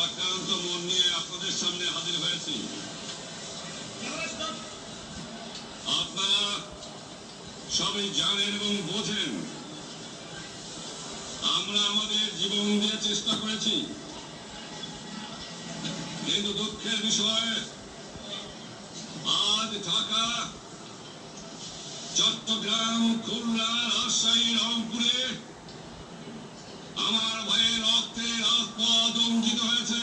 ভারাক্রান্ত মন নিয়ে আপনাদের সামনে হাজির হয়েছি। আপনারা সবই জানেন এবং বোঝেন আমরা আমাদের জীবন দিয়ে চেষ্টা করেছি, কিন্তু দুঃখের বিষয় আজ ঢাকা, চট্টগ্রাম, খুলনা, রাজশাহী, রংপুরে আমার ভাইয়ের রক্তে রাজপথ অঙ্কিত হয়েছে।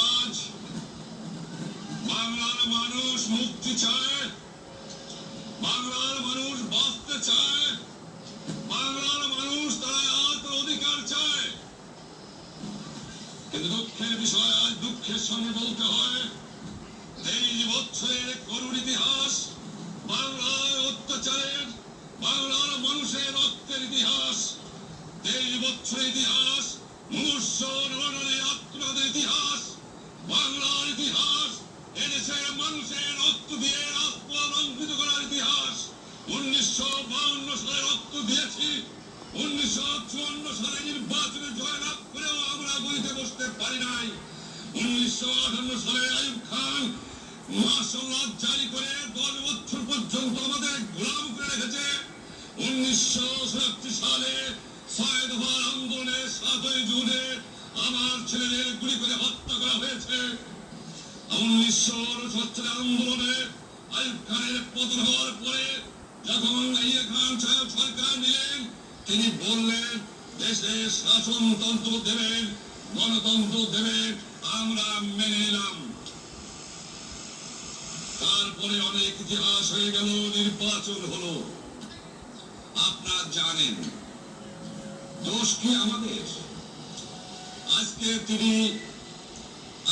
আজ বাংলার মানুষ মুক্তি চায়, বাংলার মানুষ বাঁচতে চায়, বাংলার মানুষ তারা আত্ম অধিকার চায়। কিন্তু দুঃখের বিষয় আজ দুঃখের সঙ্গে বলতে হয় 23 বছরের করুণ ইতিহাস, বাংলার অত্যাচারের, বাংলার মানুষের রক্তের ইতিহাস, 23 বছরের ইতিহাস, মুমূর্ষ রণের আত্মনাদের ইতিহাস, বাংলার ইতিহাস, এদেশের মানুষের রক্ত দিয়ে রাজপথ অঙ্কিত করার ইতিহাস। 1952 সালে রক্ত দিয়েছি, 1954 সালে নির্বাচনে জয়লাভ করেও আমরা গদিতে বসতে পারি নাই। 1958 সালে আইয়ুব খান মার্শাল ল জারি করে 10 বছর পর্যন্ত আমাদের গোলাম করে রেখেছে। 1967 সালে 6 দফার আন্দোলনে 7ই জুনে আমার ছেলেদের গুলি করে হত্যা করা হয়েছে। 1969 আন্দোলনে আইয়ুব খানের পতন হওয়ার পরে যখন ইয়াহিয়া খান সাহেব সরকার নিলেন, তিনি বললেন দেশে শাসনতন্ত্র দেবেন, গণতন্ত্র দেবেন, আমরা মেনে নিলাম। তারপরে অনেক ইতিহাস হয়ে গেল, নির্বাচন হলো। আপনারা জানেন দোষ কি আমাদের? আজকে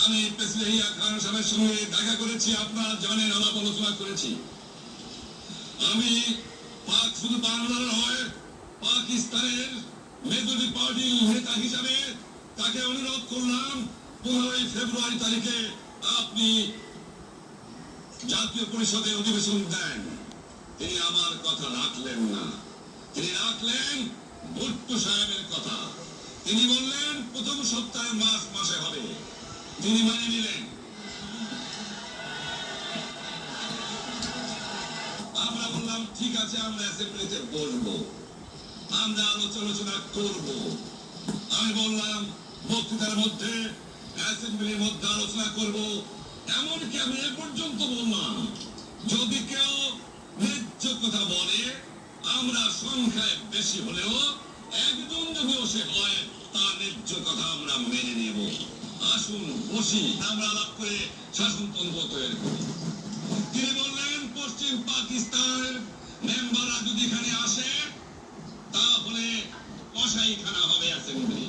আমি প্রেসিডেন্ট ইয়াহিয়া খান সাহেবের সঙ্গে দেখা করেছি, আপনারা জানেন, আলাপ আলোচনা করেছি। আমি শুধু বাংলার নয়, পাকিস্তানের মেজরিটি পার্টির নেতা হিসাবে তাকে অনুরোধ করলাম 15 ফেব্রুয়ারি তারিখে আপনি জাতীয় পরিষদে অধিবেশন দেন। তিনি আমার কথা রাখলেন না, তিনি রাখলেন ভুট্টো সাহেবের কথা। তিনি বললেন প্রথম সপ্তাহে মাসে হবে, তিনি মেনে নিলেন। আমরা বললাম ঠিক আছে, আমরা অ্যাসেম্বলিতে বসবো, আমরা আলোচনা করব। আমি বললাম বক্তৃতার মধ্যে অ্যাসেম্বলির মধ্যে আলোচনা করব। এমনকি আমি এ পর্যন্ত বললাম যদি কেউ ন্যায্য কথা বলে, আমরা সংখ্যায় বেশি হলেও একজন যদি বসে হয়, তার ন্যায্য কথা আমরা মেনে নেব। আসুন বসি, আমরা আলাপ করে শাসনতন্ত্র তৈরি করি। তিনি বললেন পশ্চিম পাকিস্তানের মেম্বাররা যদি এখানে আসে তাহলে কসাইখানা হবে অ্যাসেম্বলি।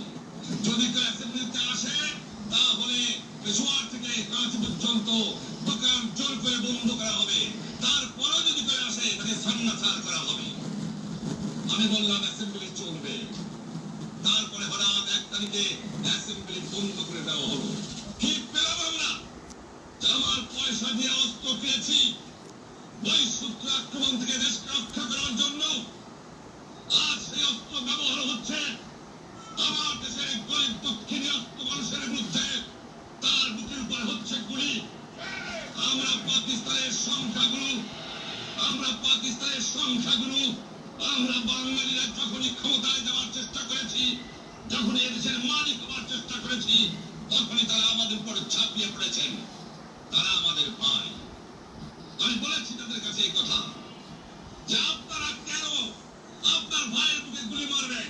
যদি কেউ অ্যাসেম্বলিতে আসে তাহলে পেশোয়ার থেকে করাচি পর্যন্ত দোকান জোর করে বন্ধ করা হবে। তারপরেও যদি কেউ আসে তাকে সান্নাসার করা হবে। আমি বললাম অ্যাসেম্বলি চলবে। তারপরে হঠাৎ 1 তারিখে অ্যাসেম্বলি বন্ধ করে দেওয়া হলো। কি পেলাম আমরা? আমার পয়সা দিয়ে অস্ত্র পেয়েছি বহিঃশত্রু আক্রমণ থেকে দেশকে রক্ষা করার জন্য। আজ সেই অস্ত্র ব্যবহার হচ্ছে আমার দেশের গরিব দক্ষিণী অস্ত্র মানুষের বিরুদ্ধে। তার বুকের উপর হচ্ছে গুলি। আমরা পাকিস্তানের সংখ্যাগুরু, আমরা বাঙালিরা যখনই ক্ষমতায় যাওয়ার চেষ্টা করেছি, যখনই এদেশের মালিক হওয়ার চেষ্টা করেছি, তখনই তারা আমাদের উপর ঝাঁপিয়ে পড়েছেন। তারা আমাদের ভাই। আমি বলেছি তাদের কাছে এই কথা যে আপনারা কেন আপনার ভাইয়ের বুকে গুলি মারবেন?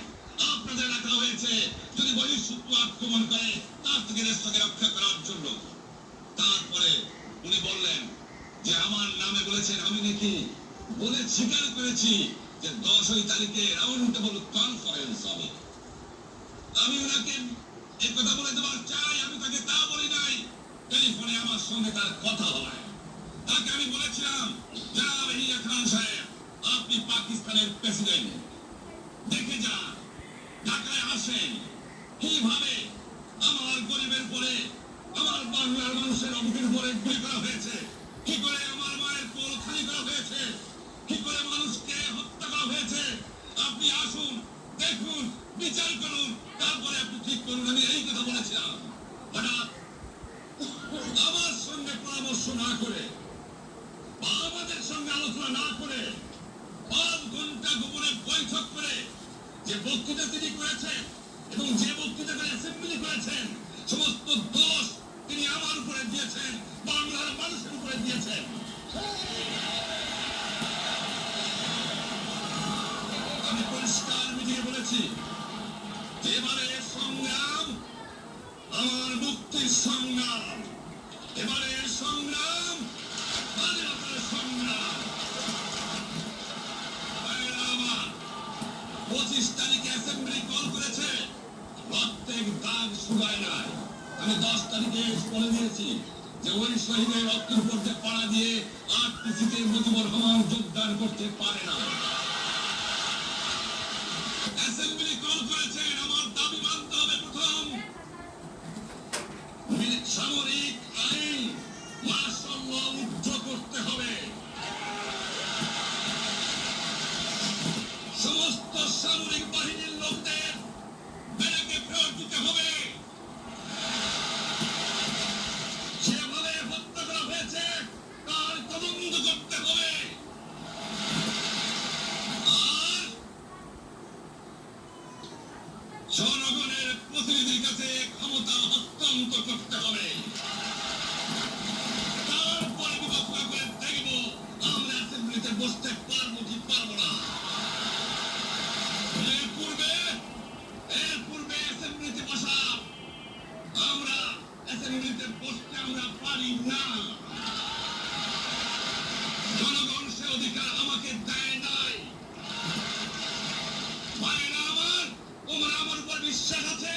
আপনাদের রাখা হয়েছে যদি বহিঃশত্রু আক্রমণ করে তার থেকে দেশটাকে রক্ষা করার জন্য। তারপরে উনি বললেন যে আমার নামে বলেছেন, আমি নাকি বলে স্বীকার করেছি যে 10 তারিখে রাউন্ড টেবল কনফারেন্স হবে। আমি ওনাকে এই কথা বলে দেওয়ার চাই, আমি তাকে তা বলি নাই। টেলিফোনে আমার সঙ্গে তার কথা হয়। তাকে আমি বলেছিলাম জনাব ইয়াহিয়া খান সাহেব, আপনি পাকিস্তানের প্রেসিডেন্ট, দেখে যান, ঢাকায় আসেন, কিভাবে আমার গরিবের পরে, আমার বাংলার মানুষের অবুকের উপরে গুলি করা হয়েছে, কি করে আমার মায়ের কোল খালি করা হয়েছে, কি করে মানুষকে হত্যা করা হয়েছে। আপনি আসুন, দেখুন, বিচার করুন, তারপরে আপনি ঠিক করুন। আমি এই কথা আলোচনা না করে 5 ঘন্টা গোপনে বৈঠক করে যে বক্তৃতা তিনি করেছেন এবং যে বক্তৃতা করে অ্যাসেম্বলি করেছেন, সমস্ত দোষ তিনি আমার উপরে দিয়েছেন, বাংলার মানুষের উপরে দিয়েছেন। আমি পরিষ্কার মিটিয়ে বলেছি, এবারের সংগ্রাম আমার মুক্তির সংগ্রাম, এবারের সংগ্রাম স্বাধীনতার সংগ্রাম। 25 তারিখে অ্যাসেম্বলি কল করেছে, প্রত্যেক দাগ শুকায় নাই। আমি 10 তারিখে বলে দিয়েছি যে ওই শহীদের রক্তের উপর যে পাড়া দিয়ে আরটিসিতে মুজিবুর রহমান যোগদান করতে পারে না। অ্যাসেম্বলি কল করেছেন, আমার দাবি মানতে হবে। প্রথম, সামরিক আইন মাশাআল্লাহ উচ্চ করতে হবে। সমস্ত সামরিক বাহিনীর লোকদের ব্যারাকে ফেরত দিতে হবে। যেভাবে হত্যা করা হয়েছে তার তদন্ত করতে হবে। আর জনগণের প্রতিনিধির কাছে ক্ষমতা হস্তান্তর করতে হবে। তারপরে বিবেচনা করে দেখব আমরা অ্যাসেম্বলিতে বসতে পারবো কি পারবো না। এর পূর্বে অ্যাসেম্বলিতে বসা, আমরা অ্যাসেম্বলিতে বসতে আমরা পারি না। জনগণ সে অধিকার আমাকে দেয় নাই। ভাইরা আমার, তোমরা আমার উপর বিশ্বাস আছে?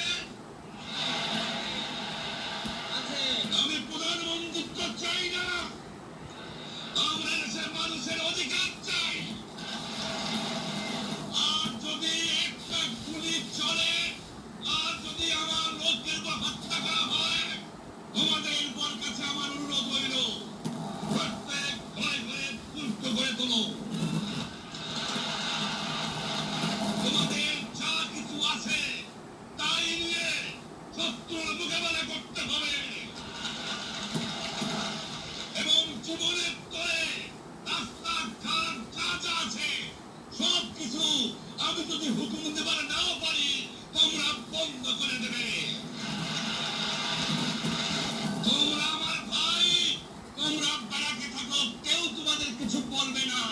আমি প্রধানমন্ত্রিত্ব চাই না, আমরা দেশের মানুষের অধিকার চাই। আর যদি একটা গুলি চলে, আর যদি আমার লোকের উপর হত্যা করা হয়, তোমাদের উপর কাছে আমার অনুরোধ হইল, প্রত্যেক ঘরে ঘরে পুষ্ট করে তোলো। তোমাদের যা কিছু আছে তাই নিয়ে শত্রুর মোকাবেলা করতে হবে। এবং জীবনের তরে রাস্তাঘাট যা যা আছে সব কিছু আমি যদি হুকুম দেবার নাও পারি, তোমরা বন্ধ করে দেবে। তোমরা আমার ভাই, তোমরা ব্যারাকে থাকো, কেউ তোমাদের কিছু বলবে না।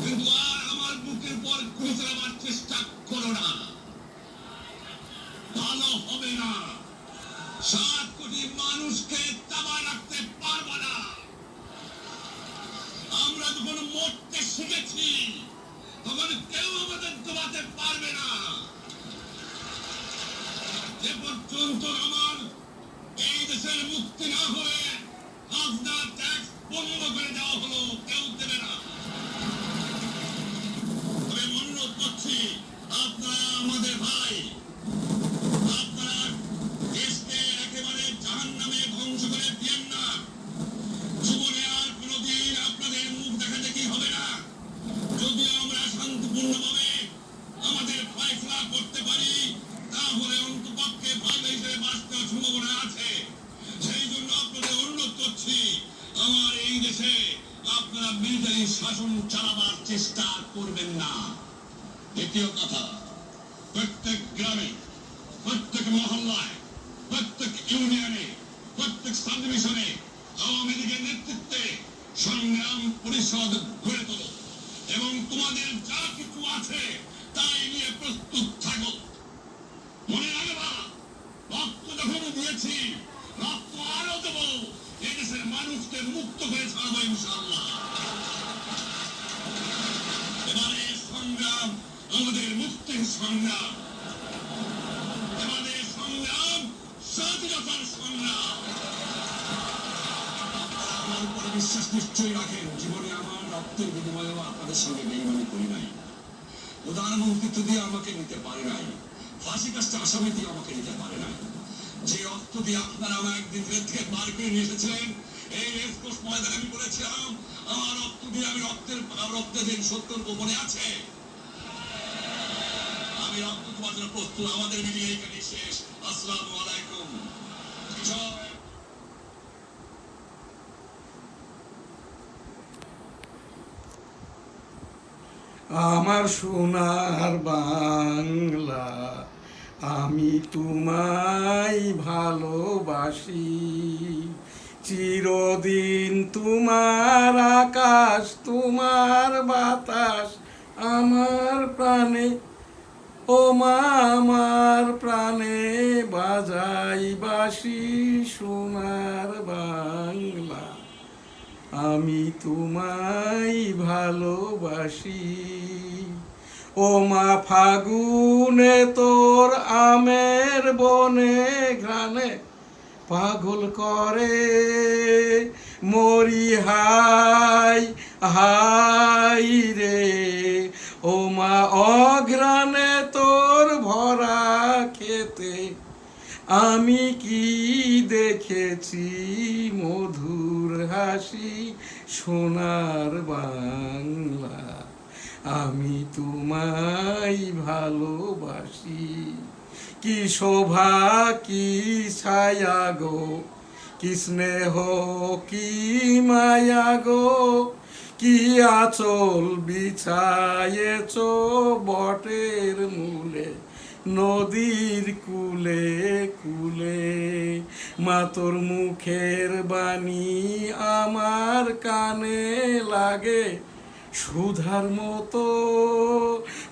কিন্তু আর আমার বুকের পর ঘুরে চালাবার চেষ্টা করো না, ভালো হবে না। 7 কোটি মানুষকে দাবায় রাখতে পারবো না। আমরা যখন মরতে শিখেছি তখন কেউ আমাদের দবাতে পারবে না। যে পর্যন্ত আমার এই দেশের মুক্তি না হয়ে খাজনা ট্যাক্স বন্ধ করে দেওয়া হলো, কেউ দেবে না। তবে অনুরোধ করছি, আপনারা আমাদের ভাই, আপনারা দেশকে একেবারে জাহান্নামে ধ্বংস করে দিয়েন না। জীবনে আর কোনোদিন আপনাদের মুখ দেখা দেখি হবে না। যদি আমরা শান্তিপূর্ণভাবে আমাদের ফয়সালা করতে পারি, তাহলে অন্তপক্ষে ভাই হিসেবে বাঁচতে সম্ভাবনা আছে। সেই জন্য আপনাদের অনুরোধ করছি, আমার এই দেশে আপনারা মিলিটারি শাসন চালাবার চেষ্টা করবেন না। দ্বিতীয় কথা, প্রত্যেক গ্রামে, প্রত্যেক মহল্লায়, প্রত্যেক ইউনিয়নে, প্রত্যেক সাব ডিভিশনে আওয়ামী লীগের নেতৃত্বে সংগ্রাম পরিষদ গড়ে তোলো এবং তোমাদের যা কিছু আছে তাই নিয়ে প্রস্তুত থাকো। মনে রাখবা, রক্ত যখন দিয়েছি, রক্ত আরো দেব। এদেশের মানুষকে মুক্ত করে ছাড়বো ইনশাআল্লাহ। এবারে সংগ্রাম আমাদের মুক্তির সংগ্রাম, আমাদের সংগ্রাম স্বাধীনতার সংগ্রাম। আমার উপরে বিশ্বাস নিশ্চয়ই রাখেন। জীবনে আমার রক্তের বিনিময়েও আপনাদের সঙ্গে বেইমানি করি নাই। প্রধানমন্ত্রিত্ব দিয়ে আমাকে নিতে পারে নাই, ফাঁসি কাজটা আসামি দিয়ে আমাকে নিতে পারে নাই। যে রক্ত দিয়ে আপনারা আমার একদিন জেল থেকে বার করে নিয়ে এসেছিলেন, এই রেসকোর্স ময়দানে আমি বলেছিলাম আমার রক্ত দিয়ে আমি রক্তের দিন সত্তর গোপনে আছে। আমি রক্ত তোমার জন্য প্রস্তুত। আমাদের মিলিয়ে এখানে শেষ। আসসালামু আলাইকুম। জয় আমার সোনার বাংলা, আমি তোমায় ভালোবাসি। চিরদিন তোমার আকাশ, তোমার বাতাস আমার প্রাণে, ও মা আমার প্রাণে বাজাই বাঁশি। সোনার বাংলা, আমি তোমায় ভালোবাসি। ও মা ফাগুনে তোর আমের বনে ঘ্রাণে পাগল করে মরি হাই হাই রে। ও মা অঘ্রাণে তোর ভরা খেতে আমি কি দেখেছি মধুর হাসি। সোনার বাংলা, আমি তোমায় ভালোবাসি। কি শোভা কি ছায়া গো, কি স্নেহ কি মায়া গো, কি আঁচল বিছায়েছ বটের মূলে, নদীর কুলে কুলে। মা তোর মুখের বাণী আমার কানে লাগে সুধার মতো,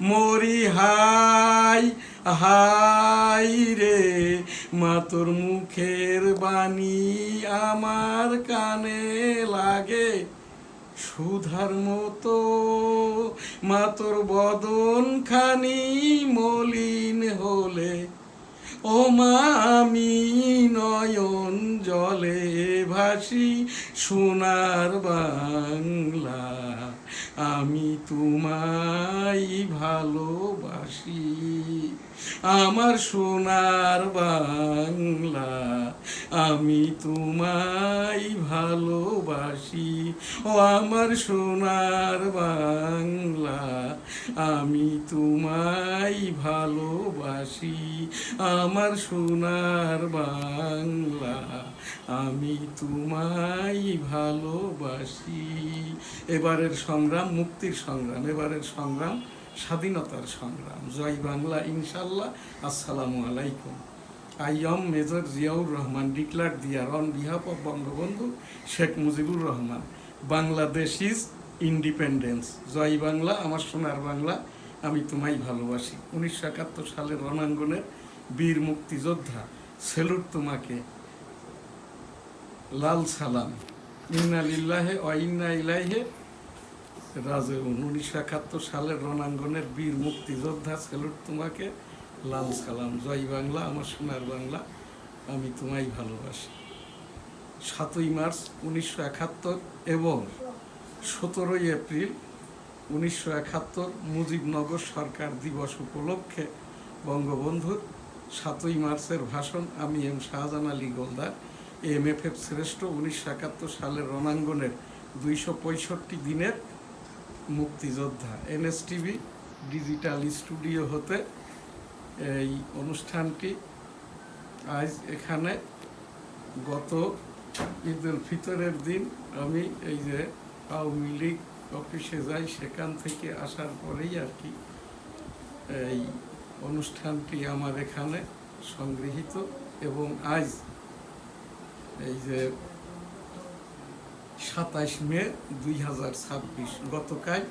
মরি হাই হাই রে। মা তোর মুখের বাণী আমার কানে লাগে সুধার মতো, মা তোর বদন খানি মলিন হলে, ও মা আমি নয়ন জলে ভাসি। সোনার বাংলা, আমি তোমায় ভালোবাসি। আমার সোনার বাংলা, আমি তোমায় ভালোবাসি। ও আমার সোনার বাংলা, আমি তোমায় ভালোবাসি। আমার সোনার বাংলা, আমি তোমায় ভালোবাসি। এবারের সংগ্রাম মুক্তির সংগ্রাম, এবারের সংগ্রাম স্বাধীনতার সংগ্রাম। জয় বাংলা ইনশাল্লাহ। আসসালামু আলাইকুম। I am Major Ziaur Rahman, declared the on behalf of Bangabandhu Sheikh Mujibur Rahman. Bangladesh is independence. জয় বাংলা, আমার সোনার বাংলা, আমি তোমায় ভালোবাসি। 1971 সালের রণাঙ্গনের বীর মুক্তিযোদ্ধা, সেলুট তোমাকে, লাল সালাম। ইন্না লিল্লাহে ওয়া ইন্না ইলাইহি রাজিউন। 1971 সালের রণাঙ্গনের বীর মুক্তিযোদ্ধা, সেলুট তোমাকে, লাল সালাম। জয় বাংলা, আমার সোনার বাংলা, আমি তোমায় ভালোবাসি। 7ই মার্চ 1971 এবং 17ই এপ্রিল 1971 মুজিবনগর সরকার দিবস উপলক্ষে বঙ্গবন্ধুর 7ই মার্চের ভাষণ আমি এম শাহজাহান আলী গোলদার, এমএফএফ শ্রেষ্ঠ, 1971 সালের রণাঙ্গনের 265 দিনের মুক্তিযোদ্ধা। এনএসটিভি ডিজিটাল স্টুডিও হতে এই অনুষ্ঠানটি আজ এখানে। গত ঈদুল ফিতরের দিন আমি এই যে আওয়ামী লীগ অফিসে যাই, সেখান থেকে আসার পরেই আর কি এই অনুষ্ঠানটি আমার এখানে সংগৃহীত। এবং আজ এই যে 27 মে 2026, গতকাল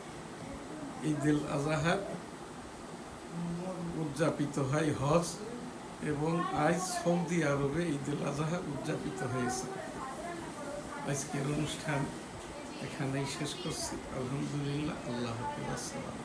ঈদুল আজহার উদযাপিত হয় হজ, এবং আজ সৌদি আরবে ঈদুল আজহা উদযাপিত হয়েছে। আজকের অনুষ্ঠান এখানেই শেষ করছি। আলহামদুলিল্লাহ, আল্লাহ হাফেজ, আসসালাম।